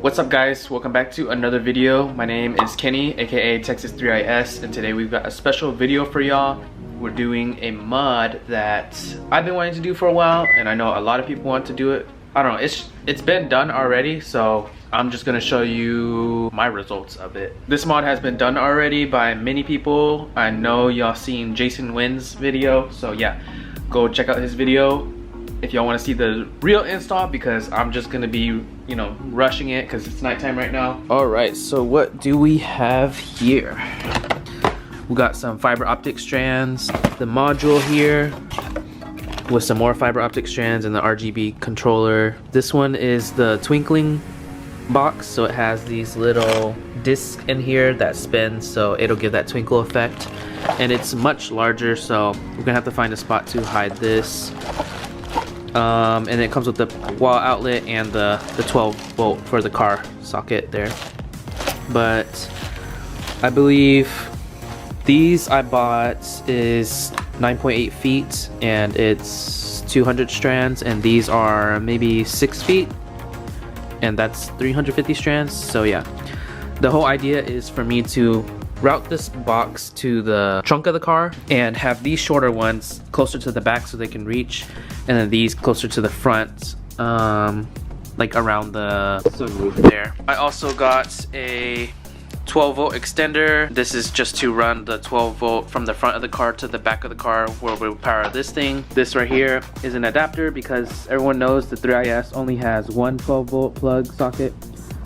What's up guys, welcome back to another video. My name is Kenny, aka Lexus 3IS, and today we've got a special video for y'all. We're doing a mod that I've been wanting to do for a while, and I know a lot of people want to do it. I don't know, it's been done already, so I'm just gonna show you my results of it. This mod has been done already by many people. I know y'all seen Jason Nguyen's video, so yeah, go check out his video if y'all want to see the real install, because I'm just gonna be, you know, rushing it because it's nighttime right now. All right, so what do we have here? We got some fiber optic strands, the module here with some more fiber optic strands, and the RGB controller. This one is the twinkling box, so it has these little discs in here that spin, so it'll give that twinkle effect, and it's much larger, so we're gonna have to find a spot to hide this. And it comes with the wall outlet and the 12 volt for the car socket there. But I believe these I bought is 9.8 feet and it's 200 strands, and these are maybe 6 feet and that's 350 strands. So yeah, the whole idea is for me to route this box to the trunk of the car and have these shorter ones closer to the back so they can reach, and then these closer to the front, like around the sunroof there. I also got a 12 volt extender. This is just to run the 12 volt from the front of the car to the back of the car where we'll power this thing. This right here is an adapter because everyone knows the 3IS only has one 12 volt plug socket.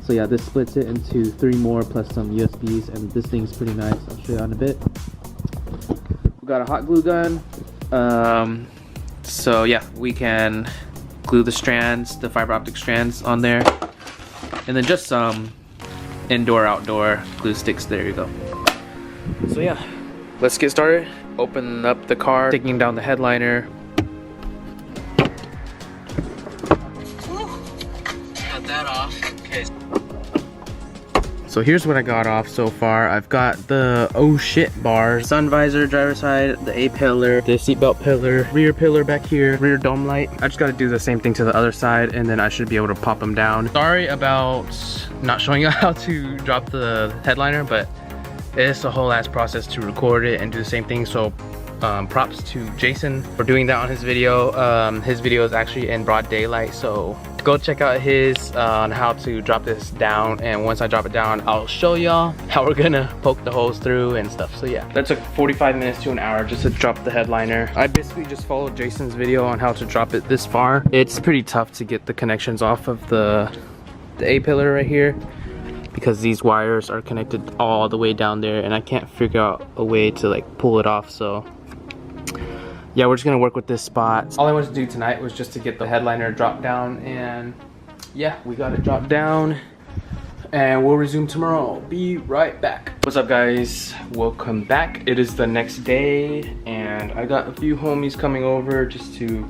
So yeah, this splits it into 3 more plus some USBs, and this thing's pretty nice. I'll show you in a bit. We got a hot glue gun. So yeah, we can glue the strands, the fiber optic strands on there. And then just some indoor outdoor glue sticks. There you go. So yeah, let's get started. Open up the car, taking down the headliner. Got that off. Okay. So here's what I got off so far. I've got the oh shit bar, sun visor, driver side, the A pillar, the seatbelt pillar, rear pillar back here, rear dome light. I just got to do the same thing to the other side, and then I should be able to pop them down. Sorry about not showing you how to drop the headliner, but it's a whole ass process to record it and do the same thing. So props to Jason for doing that on his video. His video is actually in broad daylight, so go check out his on how to drop this down, and once I drop it down I'll show y'all how we're gonna poke the holes through and stuff. So yeah, that took 45 minutes to an hour just to drop the headliner. I basically just followed Jason's video on how to drop it this far. It's pretty tough to get the connections off of the A pillar right here because these wires are connected all the way down there, and I can't figure out a way to like pull it off. So yeah, we're just gonna work with this spot. All I wanted to do tonight was just to get the headliner dropped down, and yeah, we got it dropped down, and we'll resume tomorrow. Be right back. What's up guys, welcome back. It is the next day, and I got a few homies coming over just to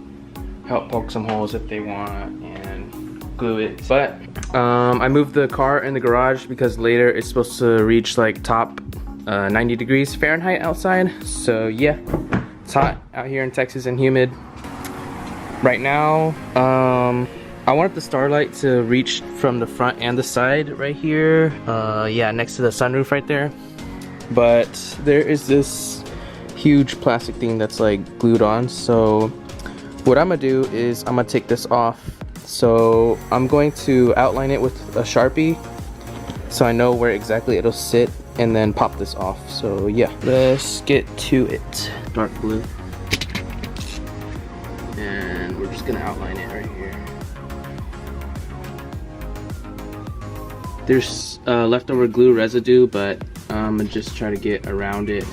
help poke some holes if they want and glue it. But I moved the car in the garage because later it's supposed to reach like top 90 degrees Fahrenheit outside. So yeah, it's hot out here in Texas and humid right now. I wanted the Starlight to reach from the front and the side right here, yeah, next to the sunroof right there, but there is this huge plastic thing that's like glued on. So what I'm gonna do is I'm gonna take this off. So I'm going to outline it with a Sharpie so I know where exactly it'll sit, and then pop this off. So yeah, let's get to it. Dark blue, and we're just gonna outline it right here. There's leftover glue residue, but I'm gonna just try to get around it.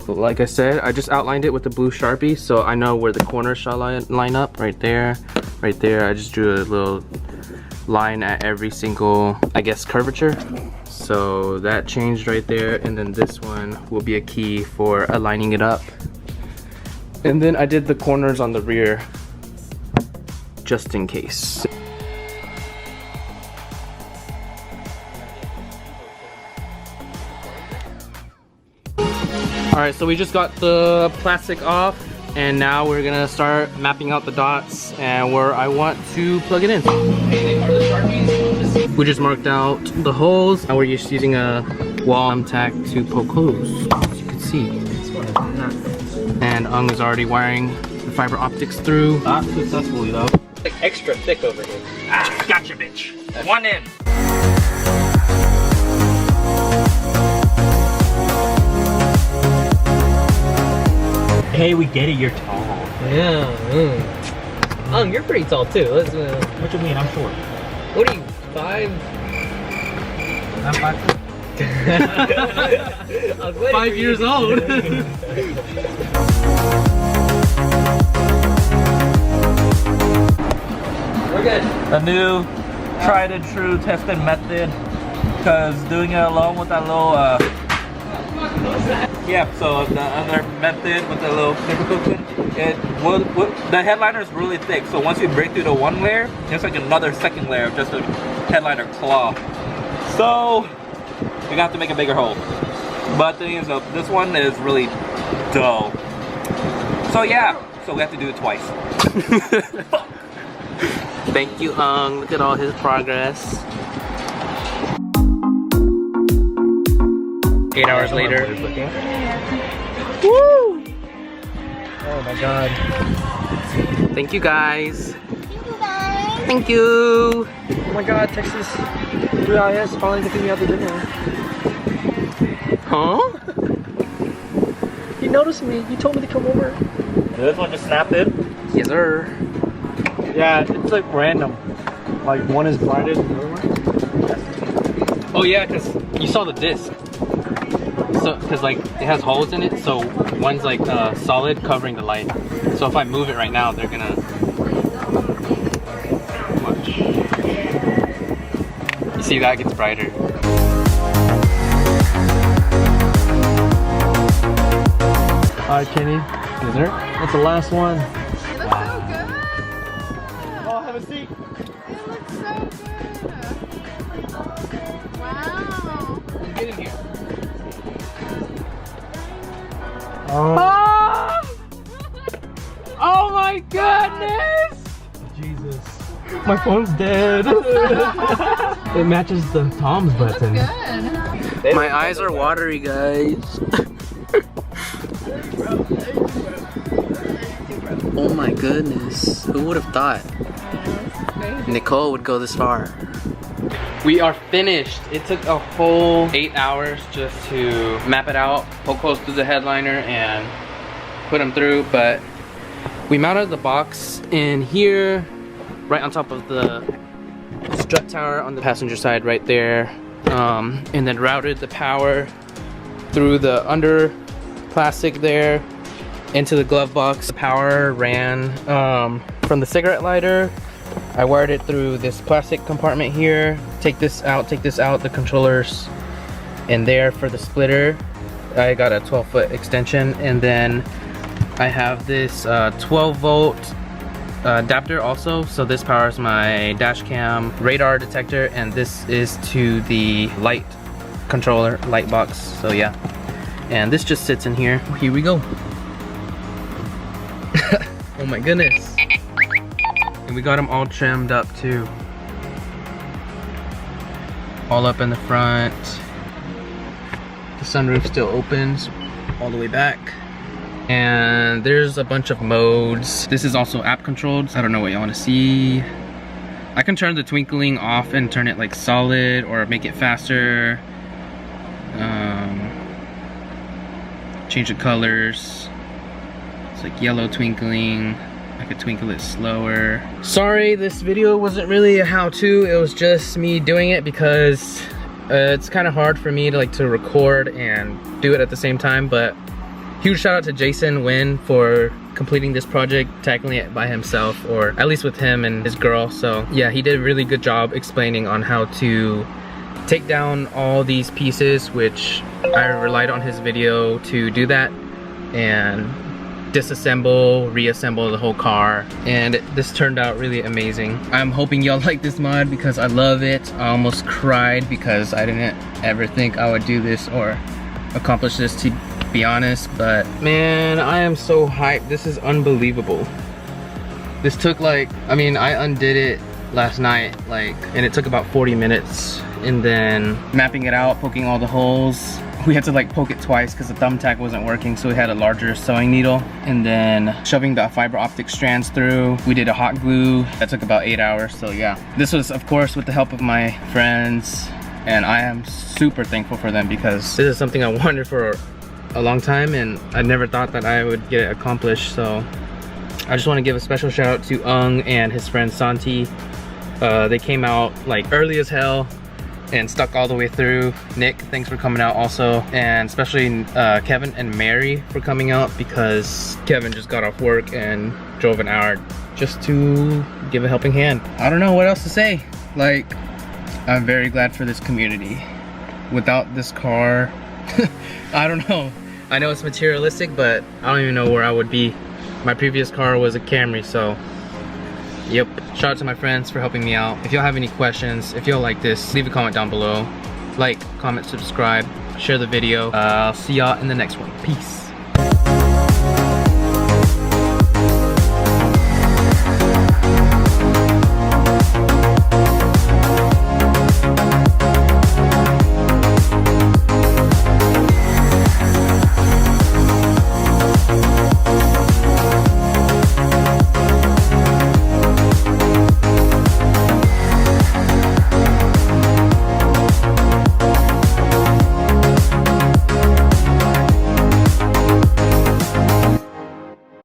But like I said, I just outlined it with the blue Sharpie so I know where the corners shall line up. Right there, right there. I just drew a little line at every single, I guess, curvature. So that changed right there, and then this one will be a key for aligning it up. And then I did the corners on the rear just in case. Alright, so we just got the plastic off, and now we're gonna start mapping out the dots and where I want to plug it in. Hey, are the Sharpies guys. We just marked out the holes. Now we're just using a wall tack to poke holes, as you can see. And Ung is already wiring the fiber optics through. Not successfully though. Like extra thick over here. Ah, gotcha, bitch. One in. Hey, we get it. You're tall. Yeah. Ung, you're pretty tall too. Let's. What you mean? I'm short. What are you? 5? I'm 5'2". 5 years old. We're good. A new tried and true tested method, because doing it alone with that little yeah, so the other method with the little paper cushion, the headliner is really thick, so once you break through the one layer, there's like another second layer of just a headliner claw. So you're gonna have to make a bigger hole. But the thing is, this one is really dull. So yeah, so we have to do it twice. Thank you, Ung. Look at all his progress. 8 hours later. Woo! Oh my god. Thank you guys. Thank you. Oh my god, Texas 3IS finally taking me out to dinner. Huh? You noticed me. You told me to come over. This one just snapped in? Yes, sir. Yeah, it's like random. Like one is brighter than the other one. Oh yeah, because you saw the disc. So, because like it has holes in it, so one's like solid covering the light. So if I move it right now, they're gonna watch. You see that gets brighter. Alright, Kenny. Dessert? That's the last one. It looks so good. Oh, have a seat. It looks so good. Wow. Get in here. Oh, Oh my goodness! Jesus. My phone's dead. It matches the Tom's button. Good. My eyes are watery, guys. Oh my goodness. Who would have thought Nicole would go this far? We are finished. It took a whole 8 hours just to map it out, poke holes through the headliner and put them through, but we mounted the box in here, right on top of the strut tower on the passenger side right there, and then routed the power through the under plastic there into the glove box. The power ran from the cigarette lighter. I wired it through this plastic compartment here. Take this out, the controllers in there for the splitter. I got a 12-foot extension, and then I have this 12-volt adapter also. So this powers my dash cam radar detector, and this is to the light controller, light box. So yeah, and this just sits in here. Here we go. Oh my goodness. And we got them all trimmed up too. All up in the front. The sunroof still opens all the way back. And there's a bunch of modes. This is also app controlled, so I don't know what you want to see. I can turn the twinkling off and turn it like solid or make it faster. Change the colors. It's like yellow twinkling. I could twinkle it slower. Sorry, this video wasn't really a how-to. It was just me doing it because it's kind of hard for me to record and do it at the same time. But huge shout out to Jason Nguyen for completing this project, tackling it by himself, or at least with him and his girl. So yeah, he did a really good job explaining on how to take down all these pieces, which I relied on his video to do that, and disassemble, reassemble the whole car, and this turned out really amazing. I'm hoping y'all like this mod because I love it. I almost cried because I didn't ever think I would do this or accomplish this, to be honest, but man, I am so hyped. This is unbelievable. This took I undid it last night, like, and it took about 40 minutes. And then mapping it out, poking all the holes. We had to like poke it twice because the thumbtack wasn't working, so we had a larger sewing needle. And then shoving the fiber optic strands through. We did a hot glue. That took about 8 hours, so yeah. This was, of course, with the help of my friends, and I am super thankful for them because this is something I wanted for a long time, and I never thought that I would get it accomplished. So I just want to give a special shout out to Ung and his friend Santi. They came out like early as hell and stuck all the way through. Nick, thanks for coming out also, and especially Kevin and Mary for coming out, because Kevin just got off work and drove an hour just to give a helping hand. I don't know what else to say. Like, I'm very glad for this community. Without this car, I don't know. I know it's materialistic, but I don't even know where I would be. My previous car was a Camry, so yep. Shout out to my friends for helping me out. If y'all have any questions, if y'all like this, leave a comment down below. Like, comment, subscribe, share the video. I'll see y'all in the next one. Peace.